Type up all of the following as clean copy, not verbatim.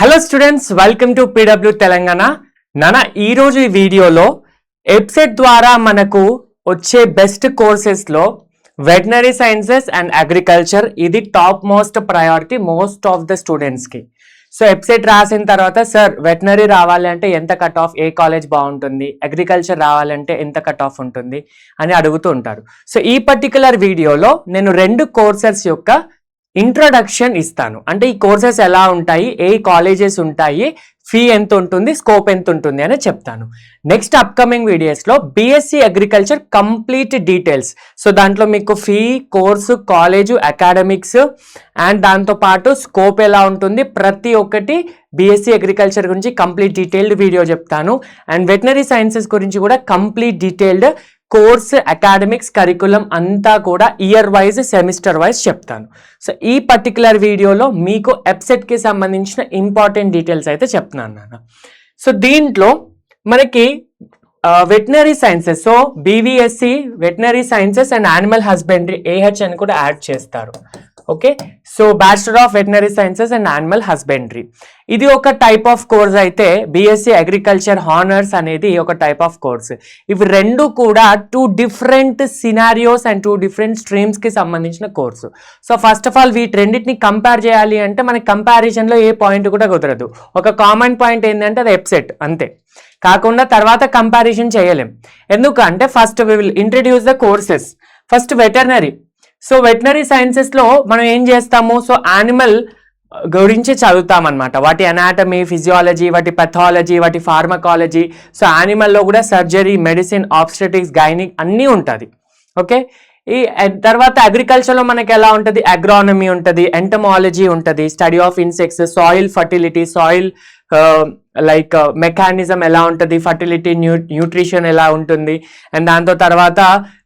Hello students, welcome to PW Telangana. ఈ రోజు ఈ వీడియోలో వెబ్సైట్ ద్వారా మనకు వచ్చే బెస్ట్ కోర్సెస్లో వెటనరీ సైన్సెస్ అండ్ అగ్రికల్చర్ ఇది top most priority most of the స్టూడెంట్స్కి. సో వెబ్సైట్ రాసిన తర్వాత సార్ వెటనరీ రావాలి అంటే ఎంత కట్ ఆఫ్, ఏ కాలేజ్ బాగుంటుంది, అగ్రికల్చర్ రావాలంటే ఎంత కట్ ఆఫ్ ఉంటుంది అని అడుగుతూ ఉంటారు. సో ఈ పర్టికులర్ వీడియోలో నేను 2 కోర్సెస్ యొక్క ఇంట్రొడక్షన్ ఇస్తాను. అంటే ఈ కోర్సెస్ ఎలా ఉంటాయి, ఏ కాలేజెస్ ఉంటాయి, ఫీ ఎంత ఉంటుంది, స్కోప్ ఎంత ఉంటుంది అని చెప్తాను. నెక్స్ట్ అప్కమింగ్ వీడియోస్లో BSc agriculture complete details. So దాంట్లో మీకు fee, course, college, academics and దాంతోపాటు స్కోప్ ఎలా ఉంటుంది, ప్రతి ఒక్కటి BSc అగ్రికల్చర్ గురించి కంప్లీట్ డీటెయిల్డ్ వీడియో చెప్తాను. అండ్ వెటనరీ సైన్సెస్ గురించి కూడా complete detailed course, academics, curriculum అంతా కూడా ఇయర్ వైజ్, సెమిస్టర్ వైజ్ చెప్తాను. సో ఈ పర్టికులర్ వీడియోలో మీకు వెబ్సైట్కి సంబంధించిన ఇంపార్టెంట్ డీటెయిల్స్ అయితే చెప్తున్నాను నాన్న. సో దీంట్లో మనకి veterinary sciences, so BVSc veterinary sciences and animal husbandry AH అని కూడా యాడ్ చేస్తారు. Okay, so bachelor of veterinary sciences and animal husbandry ఇది ఒక టైప్ ఆఫ్ కోర్స్ అయితే BSc అగ్రికల్చర్ హానర్స్ అనేది ఒక టైప్ ఆఫ్ కోర్స్. ఇవి రెండు కూడా 2 డిఫరెంట్ సినారియోస్ అండ్ 2 డిఫరెంట్ స్ట్రీమ్స్కి సంబంధించిన course. So first of all వీటి రెండింటిని కంపేర్ చేయాలి అంటే మనకి కంపారిజన్లో ఏ పాయింట్ కూడా కుదరదు. ఒక కామన్ పాయింట్ ఏంటంటే అది వెబ్సైట్ అంతే, కాకుండా తర్వాత కంపారిజన్ చేయలేం. ఎందుకంటే first we will introduce the courses. First veterinary. So veterinary సైన్సెస్లో మనం ఏం చేస్తాము, సో యానిమల్ గురించి చదువుతాం అనమాట. వాటి అనాటమీ, ఫిజియాలజీ, వాటి పెథాలజీ, వాటి ఫార్మకాలజీ. సో యానిమల్లో కూడా సర్జరీ, మెడిసిన్, ఆబ్స్టెటిక్స్, గైనిక్ అన్నీ ఉంటుంది. ఓకే, ఈ తర్వాత అగ్రికల్చర్లో మనకి ఎలా ఉంటుంది, అగ్రానమీ ఉంటుంది, ఎంటమాలజీ ఉంటుంది, study of insects, soil fertility, soil like mechanism ఎలా ఉంటుంది, ఫర్టిలిటీ, న్యూట్రిషన్ ఎలా ఉంటుంది, అండ్ దాంతో తర్వాత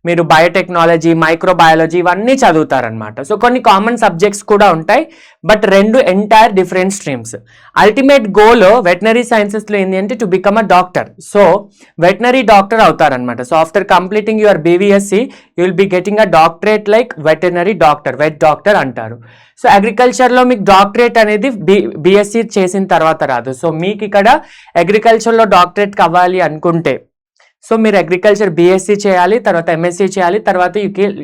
మీరు బయోటెక్నాలజీ, మైక్రోబయాలజీ ఇవన్నీ చదువుతారనమాట. సో కొన్ని కామన్ సబ్జెక్ట్స్ కూడా ఉంటాయి, but 2 entire different streams. Ultimate goal veterinary సైన్సెస్లో ఏంటి అంటే to become a doctor. So veterinary doctor అవుతారనమాట. So after completing your BVSc you will be getting a doctorate like veterinary doctor, vet doctor అంటారు. So అగ్రికల్చర్లో మీకు doctorate అనేది BSc చేసిన తర్వాత రాదు. సో మీకు ఇక్కడ అగ్రికల్చర్లో డాక్టరేట్ కావాలి అనుకుంటే సో మీరు అగ్రికల్చర్ BSc చేయాలి, తర్వాత MSc చేయాలి, తర్వాత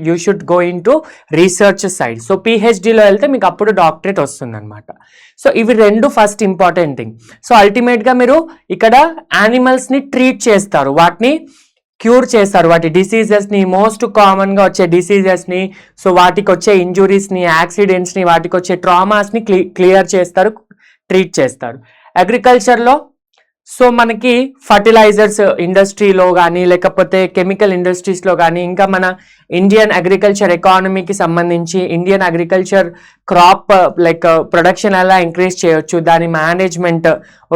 you should go into research side. So PhDలో వెళ్తే మీకు అప్పుడు డాక్టరేట్ వస్తుంది అనమాట. సో ఇవి 2 ఫస్ట్ ఇంపార్టెంట్ థింగ్. సో అల్టిమేట్గా మీరు ఇక్కడ యానిమల్స్ని ట్రీట్ చేస్తారు, వాటిని క్యూర్ చేస్తారు, వాటి డిసీజెస్ని, మోస్ట్ కామన్గా వచ్చే డిసీజెస్ని, సో వాటికి వచ్చే ఇంజురీస్ని, యాక్సిడెంట్స్ని, వాటికి వచ్చే ట్రామాస్ని క్లియర్ చేస్తారు, ట్రీట్ చేస్తారు. అగ్రికల్చర్లో సో మనకి ఫర్టిలైజర్స్ ఇండస్ట్రీలో కానీ లేకపోతే కెమికల్ ఇండస్ట్రీస్లో కానీ, ఇంకా మన ఇండియన్ అగ్రికల్చర్ ఎకానమీకి సంబంధించి Indian agriculture crop like production ఎలా ఇంక్రీజ్ చేయొచ్చు, దాని మేనేజ్మెంట్.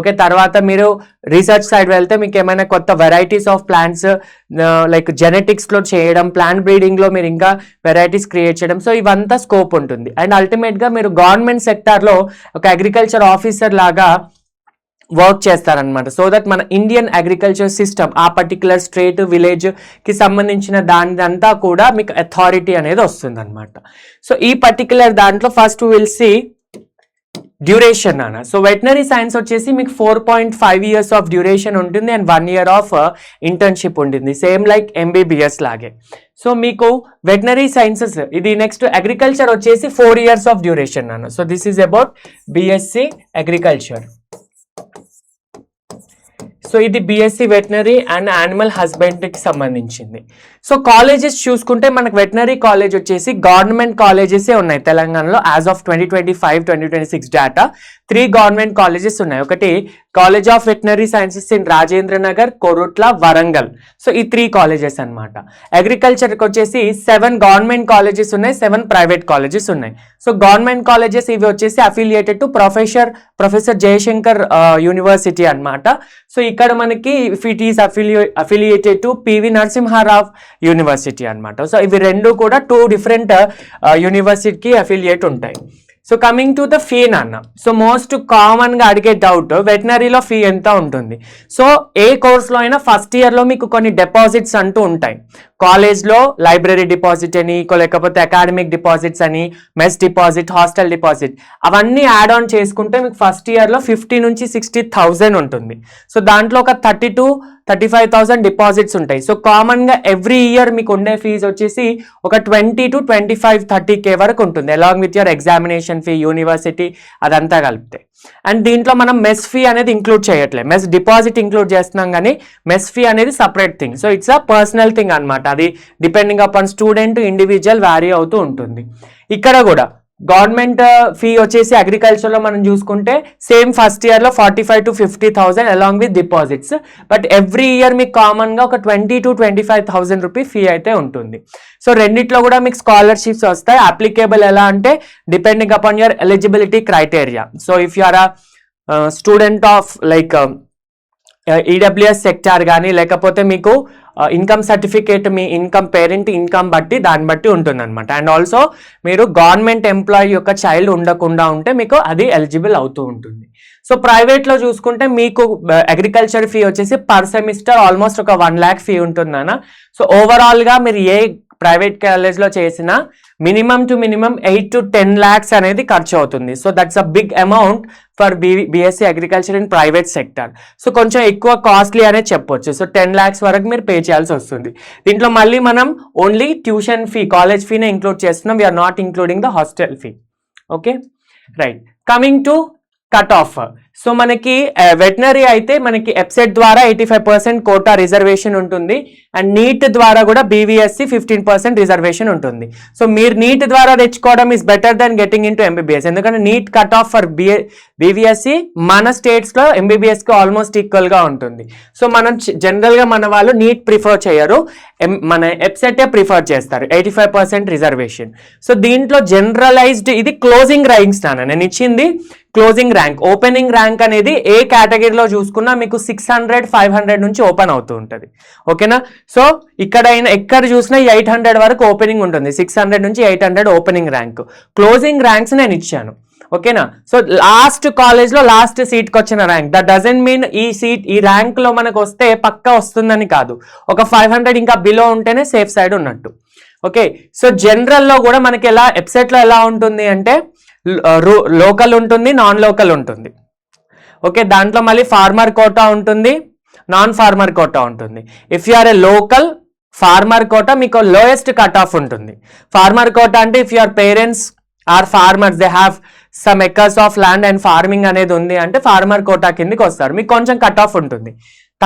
ఓకే, తర్వాత మీరు రీసెర్చ్ సైడ్ వెళ్తే మీకు ఏమైనా కొత్త వెరైటీస్ ఆఫ్ ప్లాంట్స్ లైక్ జెనెటిక్స్లో చేయడం, ప్లాంట్ బ్రీడింగ్లో మీరు ఇంకా వెరైటీస్ క్రియేట్ చేయడం. సో ఇవంతా స్కోప్ ఉంటుంది. అండ్ అల్టిమేట్గా మీరు గవర్నమెంట్ సెక్టార్లో ఒక అగ్రికల్చర్ ఆఫీసర్ లాగా వర్క్ చేస్తారనమాట. సో దట్ మన ఇండియన్ అగ్రికల్చర్ సిస్టమ్ ఆ పర్టికులర్ స్టేట్, విలేజ్కి సంబంధించిన దానిదంతా కూడా మీకు అథారిటీ అనేది వస్తుంది అనమాట. సో ఈ పర్టికులర్ దాంట్లో ఫస్ట్ విల్ సి డ్యూరేషన్ అన్న. సో వెటనరీ సైన్స్ వచ్చేసి మీకు 4.5 years ఆఫ్ డ్యూరేషన్ ఉంటుంది అండ్ 1 year ఆఫ్ ఇంటర్న్షిప్ ఉంటుంది, సేమ్ లైక్ MBBS లాగే. సో మీకు వెటనరీ సైన్సెస్ ఇది. నెక్స్ట్ అగ్రికల్చర్ వచ్చేసి 4 years ఆఫ్ డ్యూరేషన్ అన్న. So this is about BSc agriculture. So ఇది BSc వెటనరీ అండ్ యానిమల్ హస్బెండరీకి సంబంధించింది. సో కాలేజెస్ చూసుకుంటే మనకు వెటనరీ కాలేజ్ వచ్చేసి గవర్నమెంట్ కాలేజెసే ఉన్నాయి తెలంగాణలో. As of 2025-2026 data 3 government colleges ఉన్నాయి. ఒకటి college of veterinary sciences in Rajendra Nagar, Korutla, Warangal. So ఈ 3 కాలేజెస్ అనమాట. అగ్రికల్చర్కి వచ్చేసి 7 గవర్నమెంట్ కాలేజెస్ ఉన్నాయి, 7 ప్రైవేట్ కాలేజెస్ ఉన్నాయి. సో గవర్నమెంట్ కాలేజెస్ ఇవి వచ్చేసి affiliated to professor Jayashankar university అనమాట. సో ఇక్కడ మనకి it is affiliated to PV Narasimha Rao university అనమాట. సో ఇవి 2 కూడా 2 డిఫరెంట్ యూనివర్సిటీకి అఫిలియేట్ ఉంటాయి. So coming to the fee నాన్న, సో మోస్ట్ కామన్ గా అడిగే డౌట్ వెటనరీలో ఫీ ఎంత ఉంటుంది. సో ఏ కోర్స్లో అయినా ఫస్ట్ ఇయర్లో మీకు కొన్ని డిపాజిట్స్ అంటూ ఉంటాయి. కాలేజ్లో లైబ్రరీ డిపాజిట్ అని, లేకపోతే అకాడమిక్ డిపాజిట్స్ అని, మెస్ డిపాజిట్, హాస్టల్ డిపాజిట్, అవన్నీ యాడ్ ఆన్ చేసుకుంటే మీకు ఫస్ట్ ఇయర్లో 50 నుంచి 60,000 ఉంటుంది. సో దాంట్లో ఒక 35,000 డిపాజిట్స్ ఉంటాయి. సో కామన్గా ఎవ్రీ ఇయర్ మీకు ఉండే ఫీజు వచ్చేసి ఒక 20 to 25, 30K వరకు ఉంటుంది, along with your examination fee, university అదంతా కలిపితే. అండ్ దీంట్లో మనం మెస్ ఫీ అనేది ఇంక్లూడ్ చేయట్లేదు, మెస్ డిపాజిట్ ఇంక్లూడ్ చేస్తున్నాం కానీ మెస్ ఫీ అనేది separate thing. So it's a personal thing అనమాట, అది depending upon student individual vary అవుతూ ఉంటుంది. ఇక్కడ కూడా గవర్నమెంట్ ఫీ వచ్చేసి అగ్రికల్చర్లో మనం చూసుకుంటే సేమ్ ఫస్ట్ ఇయర్లో 45 to 50,000 along with deposits. But every year మీకు కామన్గా ఒక 20 to 25,000 రూపీ ఫీ అయితే ఉంటుంది. సో రెండిట్లో కూడా మీకు స్కాలర్షిప్స్ వస్తాయి. అప్లికేబుల్ ఎలా అంటే depending upon your eligibility criteria. So if you are a student of like EWS sector కానీ, లేకపోతే మీకు ఇన్కమ్ సర్టిఫికేట్, మీ ఇన్కమ్ పేరెంట్ ఇన్కమ్ బట్టి దాన్ని బట్టి ఉంటుంది అనమాట. అండ్ ఆల్సో మీరు గవర్నమెంట్ ఎంప్లాయీ యొక్క చైల్డ్ ఉండకుండా ఉంటే మీకు అది ఎలిజిబుల్ అవుతూ ఉంటుంది. సో ప్రైవేట్లో చూసుకుంటే మీకు అగ్రికల్చర్ ఫీ వచ్చేసి పర్ సెమిస్టర్ ఆల్మోస్ట్ ఒక 1 lakh ఫీ ఉంటుందన్న. సో ఓవరాల్గా మీరు ఏ ప్రైవేట్ కాలేజ్లో చేసినా minimum to minimum 8 to 10 lakhs అనేది ఖర్చు అవుతుంది. So that's a big amount for BSc agriculture in private sector. So కొంచెం ఎక్కువ కాస్ట్లీ అనేది చెప్పొచ్చు. సో 10 lakhs వరకు మీరు పే చేయాల్సి వస్తుంది. దీంట్లో మళ్ళీ మనం ఓన్లీ ట్యూషన్ ఫీ, కాలేజ్ ఫీనే ఇంక్లూడ్ చేస్తున్నాం, we are not including the hostel fee. Okay right, coming to cut off. So మనకి వెటనరీ అయితే మనకి ఎప్సెట్ ద్వారా 85% కోటా రిజర్వేషన్ ఉంటుంది, అండ్ నీట్ ద్వారా కూడా బీవీఎస్సీ 15% రిజర్వేషన్ ఉంటుంది. సో మీరు నీట్ ద్వారా తెచ్చుకోవడం is better than getting into MBBS, ఎందుకంటే NEET cut off for BVSc మన స్టేట్స్లో ఎంబీబీఎస్కి ఆల్మోస్ట్ ఈక్వల్గా ఉంటుంది. సో మనం జనరల్గా మన వాళ్ళు నీట్ ప్రిఫర్ చేయరు, మన ఎప్సెటే ప్రిఫర్ చేస్తారు, 85% రిజర్వేషన్. సో దీంట్లో జనరలైజ్డ్ ఇది క్లోజింగ్ ర్యాంక్స్ నాన్న, నేను ఇచ్చింది క్లోజింగ్ ర్యాంక్. ఓపెనింగ్ ర్యాంక్ అనేది ఏ కేటగిరీలో చూసుకున్నా మీకు 600, 500 నుంచి ఓపెన్ అవుతూ ఉంటుంది. ఓకేనా, సో ఎక్కడ చూసినా 800 వరకు ఓపెనింగ్ ఉంటుంది, 600 నుంచి 800 ఓపెనింగ్ ర్యాంక్. క్లోజింగ్ ర్యాంక్స్ నేను ఇచ్చాను. ఓకేనా, సో లాస్ట్ కాలేజ్లో లాస్ట్ సీట్కి వచ్చిన ర్యాంక్, దట్ డజంట్ మీన్ ఈ ర్యాంక్లో మనకు వస్తే పక్కా వస్తుందని కాదు, ఒక 500 ఇంకా బిలో ఉంటేనే సేఫ్ సైడ్ ఉన్నట్టు. ఓకే, సో జనరల్లో కూడా మనకి ఎలా ఎప్సెట్లో ఎలా ఉంటుంది అంటే లోకల్ ఉంటుంది, నాన్ లోకల్ ఉంటుంది. ఓకే, దాంట్లో మళ్ళీ ఫార్మర్ కోటా ఉంటుంది, నాన్ ఫార్మర్ కోటా ఉంటుంది. If you are a local farmer quota మీకు లోయెస్ట్ కట్ ఆఫ్ ఉంటుంది. ఫార్మర్ కోటా అంటే if your parents are farmers, they have some acres of land and farming అనేది ఉంది అంటే ఫార్మర్ కోటా కిందకి వస్తారు, మీకు కొంచెం కట్ ఆఫ్ ఉంటుంది,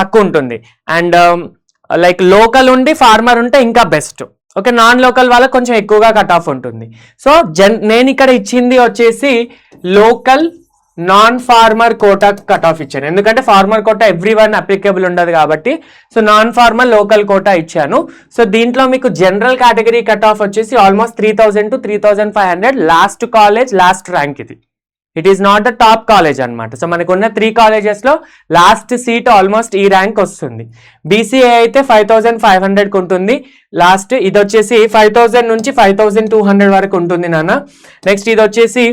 తక్కువ ఉంటుంది. అండ్ లైక్ లోకల్ ఉండి ఫార్మర్ ఉంటే ఇంకా బెస్ట్. ఓకే, నాన్ లోకల్ వాళ్ళకి కొంచెం ఎక్కువగా కట్ ఆఫ్ ఉంటుంది. సో నేను ఇక్కడ ఇచ్చింది వచ్చేసి local non farmer quota cut off ఇచ్చాను, ఎందుకంటే farmer quota every one applicable ఉండదు కాబట్టి. So non farmer local quota ఇచ్చాను. సో దీంట్లో మీకు జనరల్ కేటగిరీ కట్ ఆఫ్ వచ్చేసి almost 3,000 to 3,500 last college last rank. ఇది it is not the top college అనమాట. సో మనకు ఉన్న 3 collegesలో లాస్ట్ సీట్ ఆల్మోస్ట్ ఈ ర్యాంక్ వస్తుంది. బీసీఏ అయితే 5,500కి ఉంటుంది లాస్ట్, ఇది వచ్చేసి 5,000 నుంచి 5,200 వరకు ఉంటుంది నాన్న. నెక్స్ట్ ఇది వచ్చేసి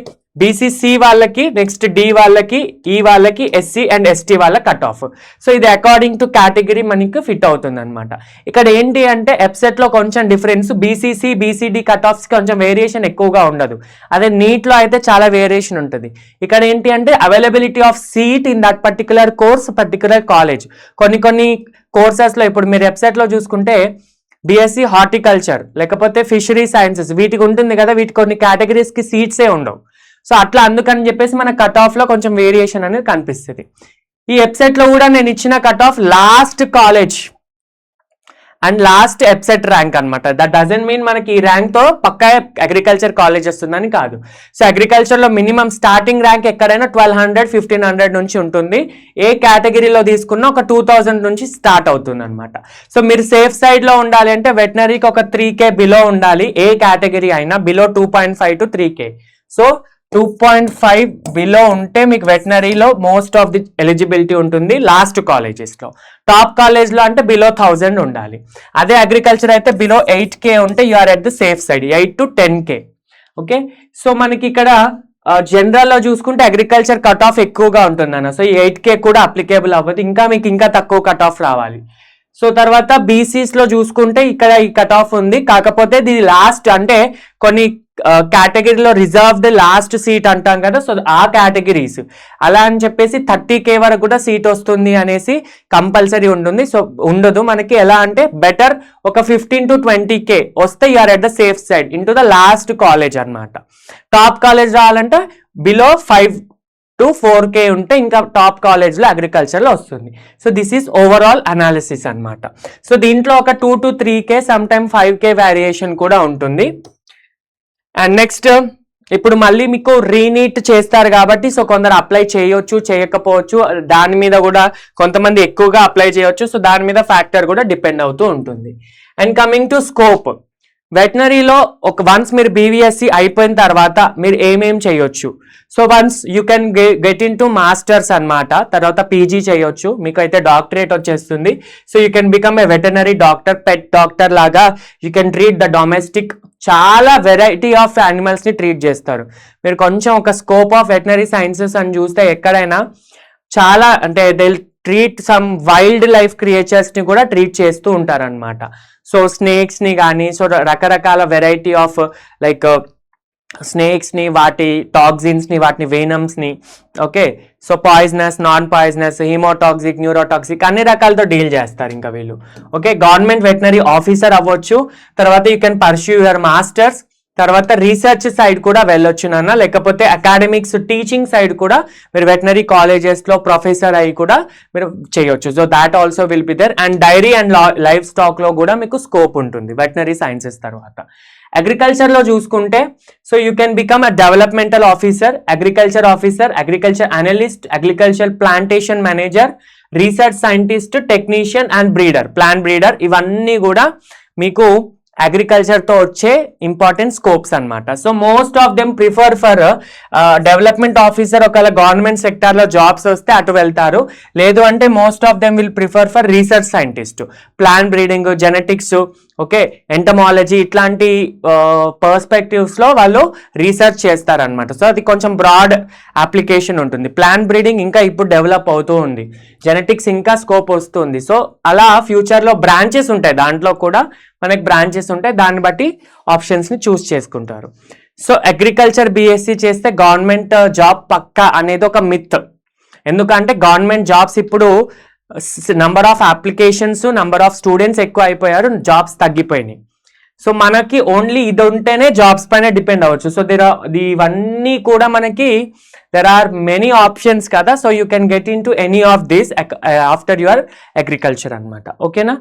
బీసీసీ వాళ్ళకి, నెక్స్ట్ డి వాళ్ళకి, ఈ వాళ్ళకి, ఎస్సీ అండ్ ఎస్టీ వాళ్ళ కట్ ఆఫ్. సో ఇది అకార్డింగ్ టు కేటగిరీ మనకి ఫిట్ అవుతుంది అనమాట. ఇక్కడ ఏంటి అంటే ఎప్సెట్లో కొంచెం difference, BCC BCD cut offs కొంచెం వేరియేషన్ ఎక్కువగా ఉండదు, అదే నీట్లో అయితే చాలా వేరియేషన్ ఉంటుంది. ఇక్కడ ఏంటి అంటే availability of seat in that particular course, particular college. కొన్ని కోర్సెస్లో ఇప్పుడు మీరు వెబ్సైట్లో చూసుకుంటే బీఎస్సీ హార్టికల్చర్ లేకపోతే ఫిషరీ సైన్సెస్ వీటికి ఉంటుంది కదా, వీటి కొన్ని కేటగిరీస్కి సీట్సే ఉండవు. సో అట్లా అందుకని చెప్పేసి మన కట్ ఆఫ్లో కొంచెం వేరియేషన్ అనేది కనిపిస్తుంది. ఈ వెబ్సైట్లో కూడా నేను ఇచ్చిన cut off last college and last EAPCET rank అనమాట. దట్ డజంట్ మీన్ మనకి ఈ ర్యాంక్తో పక్కా అగ్రికల్చర్ కాలేజ్ వస్తుందని కాదు. సో అగ్రికల్చర్లో మినిమం స్టార్టింగ్ ర్యాంక్ ఎక్కడైనా 1,200, 1,500 నుంచి ఉంటుంది. ఏ కేటగిరీలో తీసుకున్నా ఒక 2,000 నుంచి స్టార్ట్ అవుతుంది అనమాట. సో మీరు సేఫ్ సైడ్లో ఉండాలి అంటే వెటనరీకి ఒక 3K బిలో ఉండాలి, ఏ కేటగిరీ అయినా below 2.5 to 3K. So 2.5 below ఉంటే మీకు వెటనరీలో మోస్ట్ ఆఫ్ ది ఎలిజిబిలిటీ ఉంటుంది లాస్ట్ కాలేజెస్లో. టాప్ కాలేజ్లో అంటే బిలో 1,000 ఉండాలి. అదే అగ్రికల్చర్ అయితే బిలో 8K ఉంటే you are at the safe side, 8 to 10K. Okay, so మనకి ఇక్కడ జనరల్లో చూసుకుంటే అగ్రికల్చర్ కట్ ఆఫ్ ఎక్కువగా ఉంటుందన్న. సో 8K కూడా అప్లికేబుల్ అవ్వదు, మీకు ఇంకా తక్కువ కట్ ఆఫ్ రావాలి. సో తర్వాత బీసీస్లో చూసుకుంటే ఇక్కడ ఈ కట్ ఆఫ్ ఉంది, కాకపోతే ఇది లాస్ట్ అంటే కొన్ని కేటగిరీలో రిజర్వ్డ్ లాస్ట్ సీట్ అంటాం కదా, సో ఆ కేటగిరీస్ అలా అని చెప్పేసి 30K వరకు కూడా సీట్ వస్తుంది అనేసి కంపల్సరీ ఉంటుంది. సో ఉండదు మనకి. ఎలా అంటే బెటర్ ఒక 15 to 20K వస్తే you're at the safe side in to the last college అనమాట. టాప్ కాలేజ్ రావాలంటే బిలో 5 to 4K ఉంటే ఇంకా టాప్ కాలేజ్లో అగ్రికల్చర్లో వస్తుంది. So this is overall analysis అనమాట. సో దీంట్లో ఒక 2 to 3K some time 5K variation కూడా ఉంటుంది. అండ్ నెక్స్ట్ ఇప్పుడు మళ్ళీ మీకు రీనీట్ చేస్తారు కాబట్టి సో కొందరు అప్లై చేయొచ్చు, చేయకపోవచ్చు. దాని మీద కూడా కొంతమంది ఎక్కువగా అప్లై చేయొచ్చు. సో దాని మీద ఫ్యాక్టర్ కూడా డిపెండ్ అవుతూ ఉంటుంది. అండ్ కమింగ్ టు స్కోప్, వెటనరీలో వన్స్ మీరు BVSC అయిపోయిన తర్వాత మీరు ఏమేం చేయొచ్చు. So once you can get into masters అనమాట. తర్వాత PG చేయొచ్చు, మీకు అయితే డాక్టరేట్ వచ్చేస్తుంది. So you can become a veterinary doctor, pet doctor లాగా. You can treat the domestic, చాలా వెరైటీ ఆఫ్ యానిమల్స్ని ట్రీట్ చేస్తారు. మీరు కొంచెం ఒక స్కోప్ ఆఫ్ వెటనరీ సైన్సెస్ అని చూస్తే ఎక్కడైనా చాలా అంటే they treat some wildlife క్రియేచర్స్ని కూడా ట్రీట్ చేస్తూ ఉంటారనమాట. సో స్నేక్స్ని కానీ, సో రకరకాల వెరైటీ ఆఫ్ లైక్ స్నేక్స్ని, వాటి టాక్సిన్స్ని, వాటిని వేనమ్స్ని, okay. So poisonous, non poisonous, haemotoxic, neurotoxic అన్ని రకాలతో డీల్ చేస్తారు ఇంకా వీళ్ళు. ఓకే, గవర్నమెంట్ వెటనరీ ఆఫీసర్ అవ్వచ్చు. తర్వాత you can pursue your masters. తర్వాత రీసెర్చ్ సైడ్ కూడా వెళ్ళొచ్చు నాన్న, లేకపోతే అకాడమిక్స్ టీచింగ్ సైడ్ కూడా మీరు వెటనరీ కాలేజెస్లో ప్రొఫెసర్ అయ్యి కూడా మీరు చేయొచ్చు. So that also will be there. And dairy and లైఫ్ స్టాక్లో కూడా మీకు స్కోప్ ఉంటుంది వెటనరీ సైన్సెస్ తర్వాత. అగ్రికల్చర్లో చూసుకుంటే so you can become a developmental officer, agriculture analyst, agriculture plantation manager, research scientist, technician and breeder, plant breeder. ఇవన్నీ కూడా మీకు అగ్రికల్చర్తో వచ్చే ఇంపార్టెంట్ స్కోప్స్ అనమాట. So most of them prefer for development officer. ఒకవేళ government సెక్టార్లో jobs వస్తే అటు వెళ్తారు, లేదు అంటే most of them will prefer for research scientist, plant breeding, genetics, okay, entomology ఇట్లాంటి పర్స్పెక్టివ్స్లో వాళ్ళు రీసెర్చ్ చేస్తారనమాట. సో అది కొంచెం బ్రాడ్ అప్లికేషన్ ఉంటుంది. ప్లాంట్ బ్రీడింగ్ ఇంకా ఇప్పుడు డెవలప్ అవుతూ ఉంది, జెనెటిక్స్ ఇంకా స్కోప్ వస్తుంది. సో అలా ఫ్యూచర్లో బ్రాంచెస్ ఉంటాయి, దాంట్లో కూడా మనకి బ్రాంచెస్ ఉంటాయి, దాన్ని బట్టి ఆప్షన్స్ని చూస్ చేసుకుంటారు. సో అగ్రికల్చర్ BSc చేస్తే గవర్నమెంట్ జాబ్ పక్కా అనేది ఒక మిత్. ఎందుకంటే గవర్నమెంట్ జాబ్స్ ఇప్పుడు number of applications, number of students ఎక్కువ అయిపోయారు, జాబ్స్ తగ్గిపోయినాయి. సో మనకి ఓన్లీ ఇది ఉంటేనే జాబ్స్ పైన డిపెండ్ అవ్వచ్చు. సో ఇవన్నీ కూడా మనకి there are many options కదా. So you can get into any of this after your agriculture అనమాట. ఓకేనా?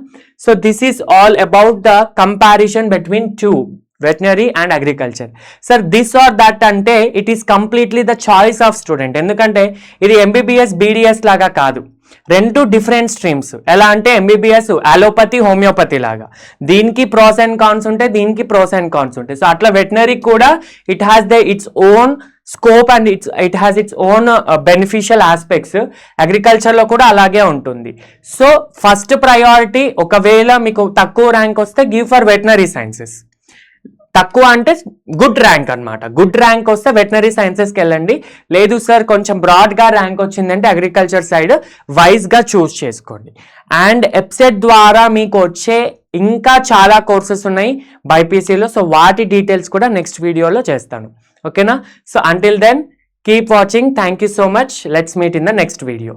So this is all about the comparison between two, veterinary and agriculture. Sir this are that అంటే it is completely the choice of student. ఎందుకంటే ఇది MBBS BDS లాగా కాదు, రెండు different streams. ఎలా అంటే MBBS అలోపతి, హోమియోపతి లాగా, దీనికి ప్రోస్ అండ్ కాన్స్ ఉంటాయి, దీనికి ప్రోస్ అండ్ కాన్స్ ఉంటాయి. సో అట్లా వెటనరీ కూడా it has its own scope and it has its own beneficial aspects. అగ్రికల్చర్లో కూడా అలాగే ఉంటుంది. సో ఫస్ట్ ప్రయారిటీ, ఒకవేళ మీకు తక్కువ ర్యాంక్ వస్తే గివ్ ఫర్ వెటనరీ సైన్సెస్. తక్కువ అంటే గుడ్ ర్యాంక్ అనమాట. గుడ్ ర్యాంక్ వస్తే వెటనరీ సైన్సెస్కి వెళ్ళండి. లేదు సార్ కొంచెం బ్రాడ్గా ర్యాంక్ వచ్చిందంటే అగ్రికల్చర్ సైడ్ వైజ్గా చూస్ చేసుకోండి. అండ్ వెబ్సైట్ ద్వారా మీకు వచ్చే ఇంకా చాలా కోర్సెస్ ఉన్నాయి బైపీసీలో. సో వాటి డీటెయిల్స్ కూడా నెక్స్ట్ వీడియోలో చేస్తాను. ఓకేనా? So until then keep watching. Thank you so much. Let's meet in the next video.